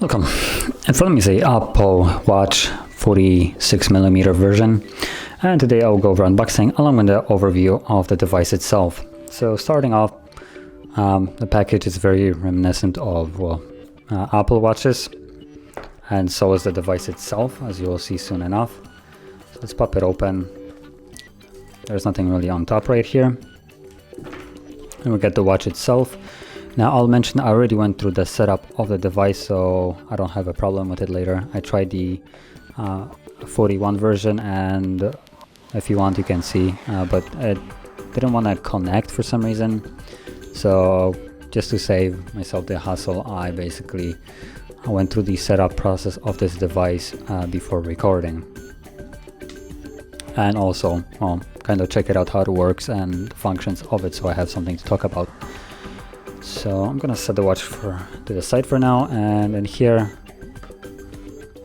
Welcome. In front of me is a OPPO Watch 46mm version, and today I will go over unboxing along with the overview of the device itself. So starting off, the package is very reminiscent of Apple Watches, and so is the device itself, as you will see soon enough. So let's pop it open. There's nothing really on top right here, and we get the watch itself. Now I'll mention I already went through the setup of the device, so I don't have a problem with it later. I tried the 41 version, and if you want you can see, but it didn't want to connect for some reason. So just to save myself the hassle, I basically went through the setup process of this device before recording. And also kind of check it out how it works and functions of it, so I have something to talk about. So I'm gonna set the watch to the side for now, and in here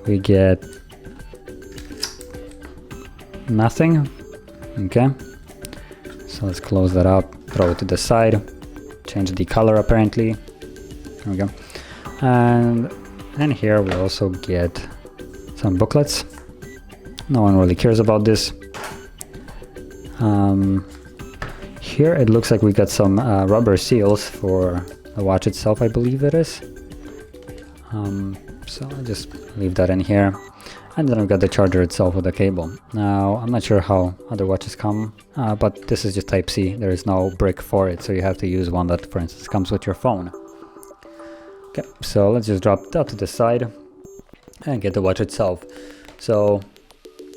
we get nothing. Okay, so let's close that up, throw it to the side, change the color apparently. There we go. And in here we also get some booklets. No one really cares about this. Here it looks like we got some rubber seals for the watch itself, I believe it is. So I'll just leave that in here. And then we've got the charger itself with the cable. Now I'm not sure how other watches come, but this is just Type-C. There is no brick for it, so you have to use one that, for instance, comes with your phone. Okay, so let's just drop that to the side and get the watch itself. So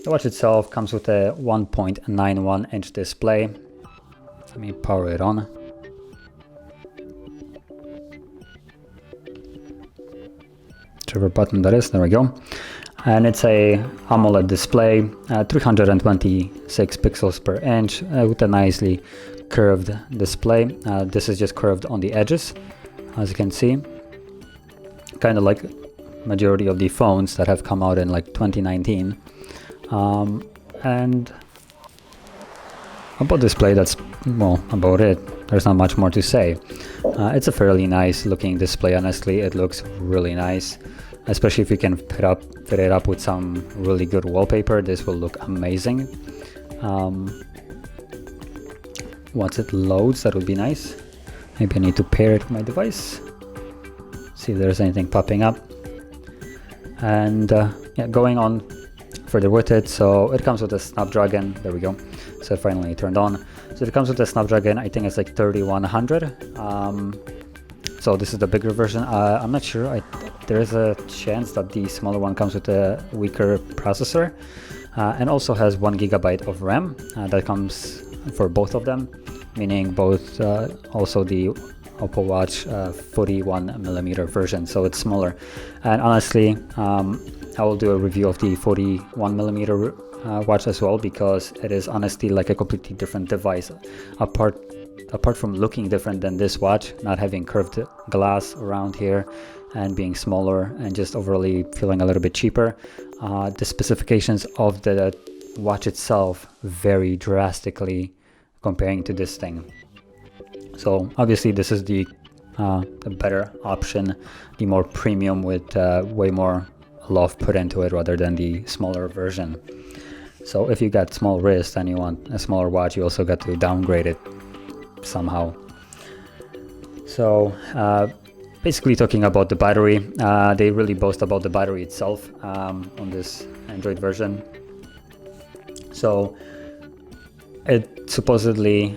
the watch itself comes with a 1.91 inch display. Let me power it on. Whichever button that is, there we go. And it's a AMOLED display, 326 pixels per inch with a nicely curved display. This is just curved on the edges, as you can see. Kind of like majority of the phones that have come out in like 2019. And about display, that's about it. There's not much more to say. It's a fairly nice looking display, honestly. It looks really nice, especially if you can fit it up with some really good wallpaper. This will look amazing. Once it loads, that would be nice. Maybe I need to pair it with my device, see if there's anything popping up. And yeah, going on further with it, so it comes with a Snapdragon. There we go. So it finally turned on. So it comes with a Snapdragon, I think it's like 3100. So this is the bigger version. I'm not sure. There is a chance that the smaller one comes with a weaker processor, and also has 1 GB of RAM. That comes for both of them, meaning both also the OPPO Watch 41mm version, so it's smaller. And honestly, I will do a review of the 41mm watch as well, because it is honestly like a completely different device. Apart from looking different than this watch, not having curved glass around here and being smaller and just overall feeling a little bit cheaper, the specifications of the watch itself vary drastically comparing to this thing. So obviously this is the better option, the more premium, with way more love put into it rather than the smaller version. So if you got small wrist and you want a smaller watch, you also got to downgrade it somehow. So basically talking about the battery, they really boast about the battery itself on this Android version. So it supposedly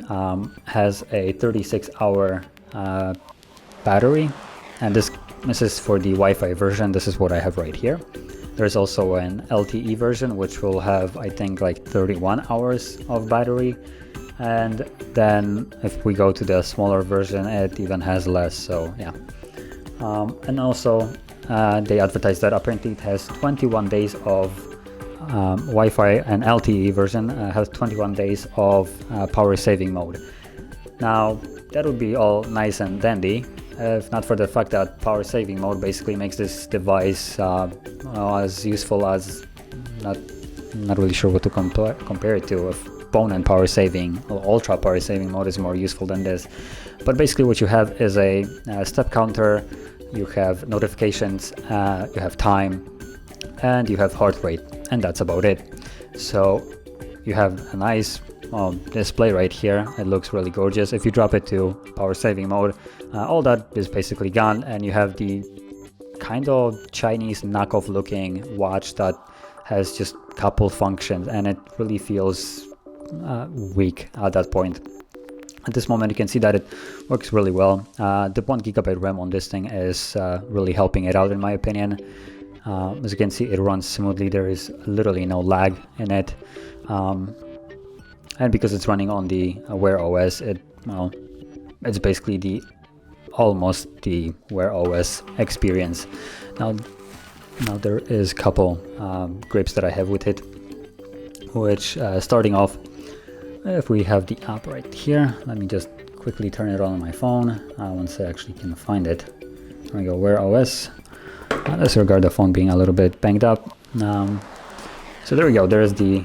has a 36-hour battery, and this is for the Wi-Fi version. This is what I have right here. There's also an LTE version, which will have, I think, like 31 hours of battery. And then if we go to the smaller version, it even has less. So yeah. And also they advertise that apparently it has 21 days of Wi-Fi, and LTE version has 21 days of power saving mode. Now that would be all nice and dandy, if not for the fact that power saving mode basically makes this device as useful as, not really sure what to compare it to. exponent power saving or ultra power saving mode is more useful than this. But basically what you have is a step counter, you have notifications, you have time, and you have heart rate, and that's about it. So you have a nice display right here. It looks really gorgeous. If you drop it to power saving mode, all that is basically gone, and you have the kind of Chinese knockoff looking watch that has just a couple functions, and it really feels weak at that point. At this moment you can see that it works really well. The 1 GB RAM on this thing is really helping it out in my opinion. As you can see, it runs smoothly. There is literally no lag in it, and because it's running on the Wear OS, it's basically almost the Wear OS experience. Now there is a couple grips that I have with it, which starting off, if we have the app right here, let me just quickly turn it on my phone once I actually can find it. There we go, Wear OS. Disregard the phone being a little bit banged up. So there we go, there's the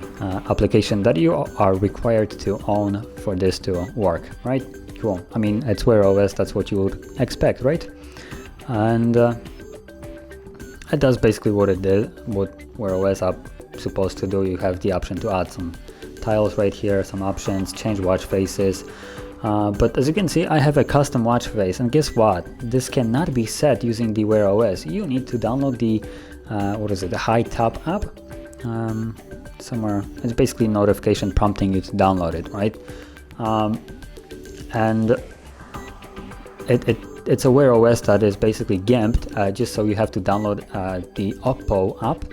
application that you are required to own for this to work, right? Cool. I mean, it's Wear OS, that's what you would expect, right? And it does basically what it did, what Wear OS app supposed to do. You have the option to add some tiles right here, some options, change watch faces. But as you can see, I have a custom watch face, and guess what? This cannot be set using the Wear OS. You need to download the the High Top app. Somewhere it's basically notification prompting you to download it, right? And it's a Wear OS that is basically gimped, just so you have to download the OPPO app.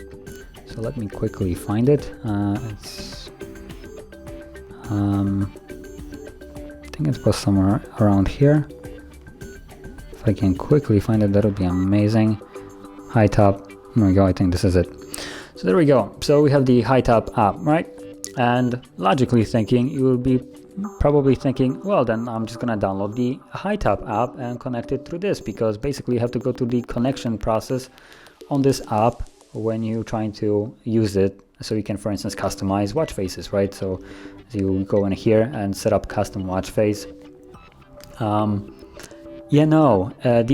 So let me quickly find it. I think it was somewhere around here. If I can quickly find it, that would be amazing. High Top, there we go, I think this is it. So there we go, so we have the High Top app, right? And logically thinking, you will be probably thinking, well then I'm just gonna download the High Top app and connect it through this, because basically you have to go through the connection process on this app when you're trying to use it, so you can, for instance, customize watch faces, right? So you go in here and set up custom watch face. The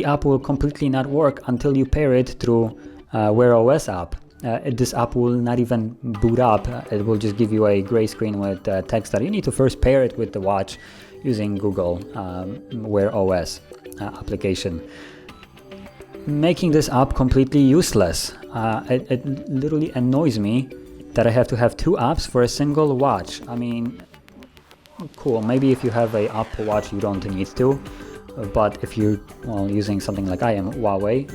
app will completely not work until you pair it through Wear OS app. This app will not even boot up. It will just give you a gray screen with text that you need to first pair it with the watch using Google Wear OS application, making this app completely useless. It literally annoys me that I have to have two apps for a single watch. I mean, cool, maybe if you have a OPPO Watch you don't need to, but if you're using something like I am, Huawei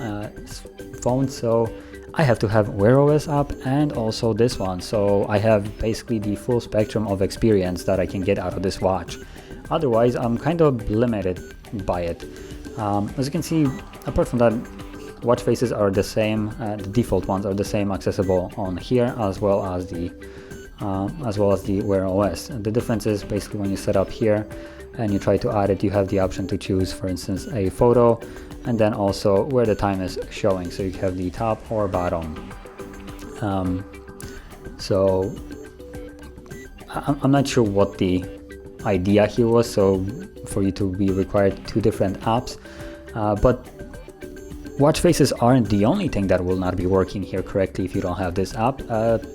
phone, so I have to have Wear OS app and also this one, so I have basically the full spectrum of experience that I can get out of this watch. Otherwise I'm kind of limited by it. As you can see, apart from that, watch faces are the same, the default ones are the same, accessible on here as well as the Wear OS. And the difference is basically when you set up here and you try to add it, you have the option to choose, for instance, a photo, and then also where the time is showing, so you have the top or bottom. So I'm not sure what the idea here was, so for you to be required two different apps, but watch faces aren't the only thing that will not be working here correctly if you don't have this app.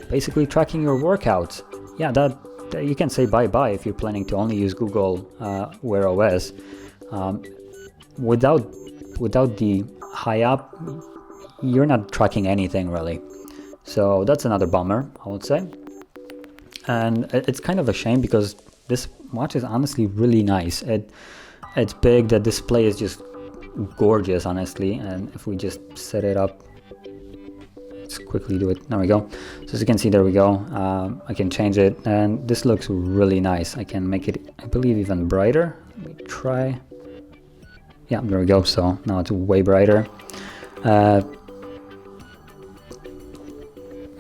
Basically tracking your workouts, yeah, that you can say bye-bye if you're planning to only use Google Wear OS. Without the High app, you're not tracking anything really. So that's another bummer, I would say. And it's kind of a shame because this watch is honestly really nice. It's big, the display is just gorgeous, honestly. And if we just set it up, let's quickly do it. There we go. So as you can see, there we go. I can change it, and this looks really nice. I can make it, I believe, even brighter. Let me try. Yeah, there we go. So now it's way brighter.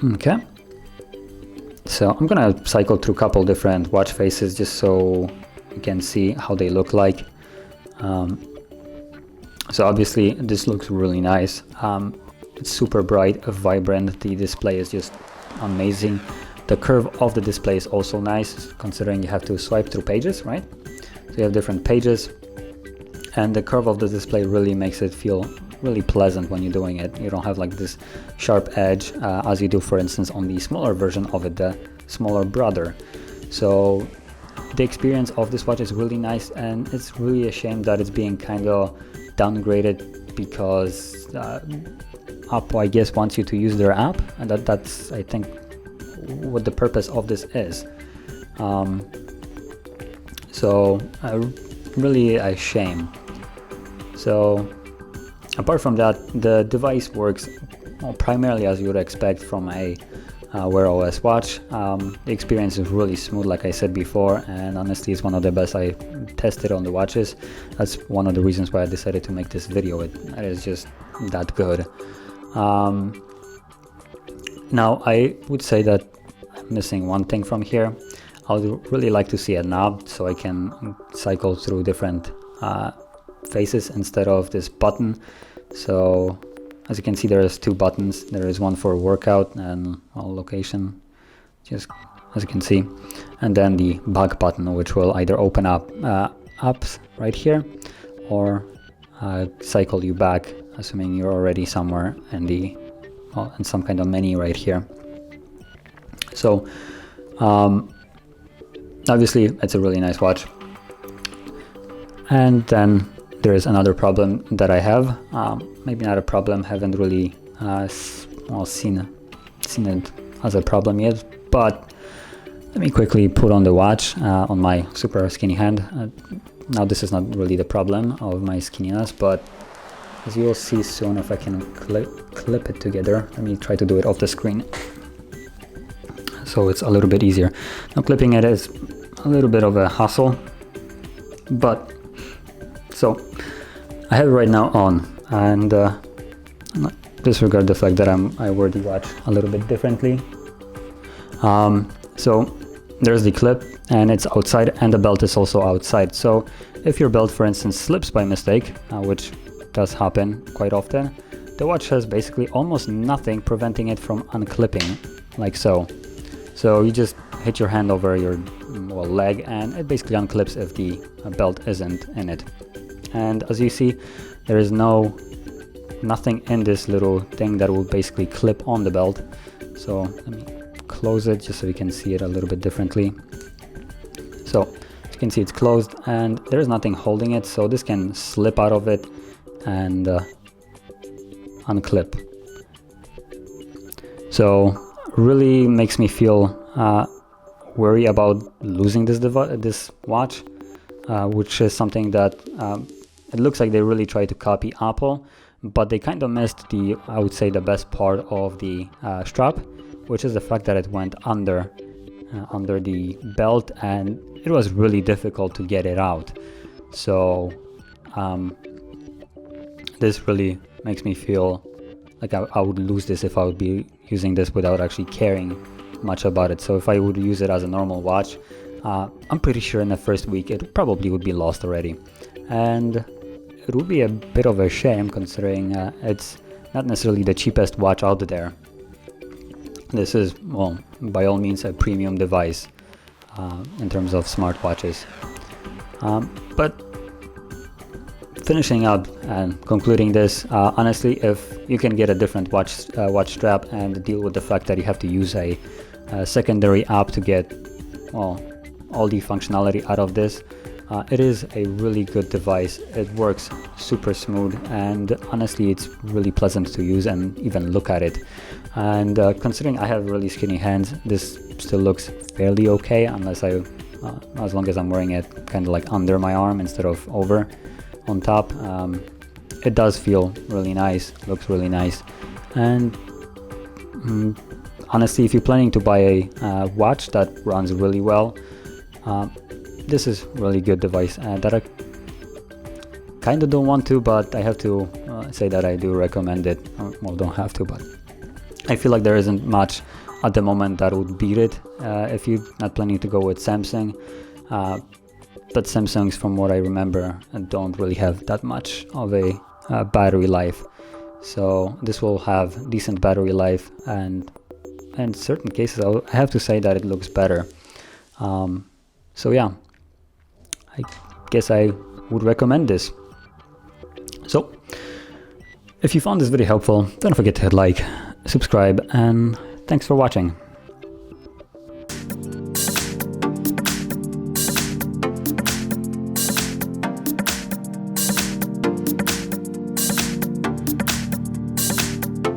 Okay. So I'm gonna cycle through a couple different watch faces just so you can see how they look like. So obviously this looks really nice. It's super bright, vibrant. The display is just amazing. The curve of the display is also nice, considering you have to swipe through pages, right? So you have different pages, and the curve of the display really makes it feel really pleasant when you're doing it. You don't have like this sharp edge as you do, for instance, on the smaller version of it, the smaller brother. So the experience of this watch is really nice, and it's really a shame that it's being kind of downgraded, because OPPO, I guess, wants you to use their app, and that's I think what the purpose of this is. So really a shame. So apart from that, the device works primarily as you would expect from a Wear OS watch. The experience is really smooth, like I said before, and honestly it's one of the best I tested on the watches. That's one of the reasons why I decided to make this video. It is just that good. Now I would say that I'm missing one thing from here. I would really like to see a knob so I can cycle through different faces instead of this button. So as you can see, there is two buttons. There is one for workout and location, just as you can see, and then the back button, which will either open up apps right here or cycle you back, assuming you're already somewhere in the in some kind of menu right here. So obviously it's a really nice watch. And then there is another problem that I have. Maybe not a problem, haven't really seen it as a problem yet, but let me quickly put on the watch on my super skinny hand. Now this is not really the problem of my skinniness, but as you will see soon, if I can clip it together. Let me try to do it off the screen so it's a little bit easier. Now clipping it is a little bit of a hassle, but so I have it right now on, and disregard the fact that I wear the watch a little bit differently. So there's the clip, and it's outside, and the belt is also outside. So if your belt, for instance, slips by mistake, which does happen quite often, the watch has basically almost nothing preventing it from unclipping, like so. So you just hit your hand over your leg, and it basically unclips if the belt isn't in it. And as you see, there is nothing in this little thing that will basically clip on the belt. So let me close it just so you can see it a little bit differently. So as you can see, it's closed and there is nothing holding it, so this can slip out of it and unclip. So really makes me feel worry about losing this watch, which is something that it looks like they really tried to copy Apple, but they kind of missed I would say the best part of the strap, which is the fact that it went under the belt, and it was really difficult to get it out. So this really makes me feel like I would lose this if I would be using this without actually caring much about it. So if I would use it as a normal watch, I'm pretty sure in the first week it probably would be lost already, and it would be a bit of a shame, considering it's not necessarily the cheapest watch out there. This is, well, by all means a premium device in terms of smartwatches. But finishing up and concluding this, honestly, if you can get a different watch strap and deal with the fact that you have to use a secondary app to get, well, all the functionality out of this, it is a really good device. It works super smooth, and honestly it's really pleasant to use and even look at it. And considering I have really skinny hands, this still looks fairly okay, unless as long as I'm wearing it kind of like under my arm instead of over on top. It does feel really nice, looks really nice, and honestly, if you're planning to buy a watch that runs really well, this is really good device that I kind of don't want to, but I have to say that I do recommend it. Well, don't have to, but I feel like there isn't much at the moment that would beat it if you're not planning to go with Samsung. But Samsungs, from what I remember, don't really have that much of a battery life. So this will have decent battery life, and in certain cases I have to say that it looks better. So yeah, I guess I would recommend this. So if you found this video helpful, don't forget to hit like, subscribe, and thanks for watching.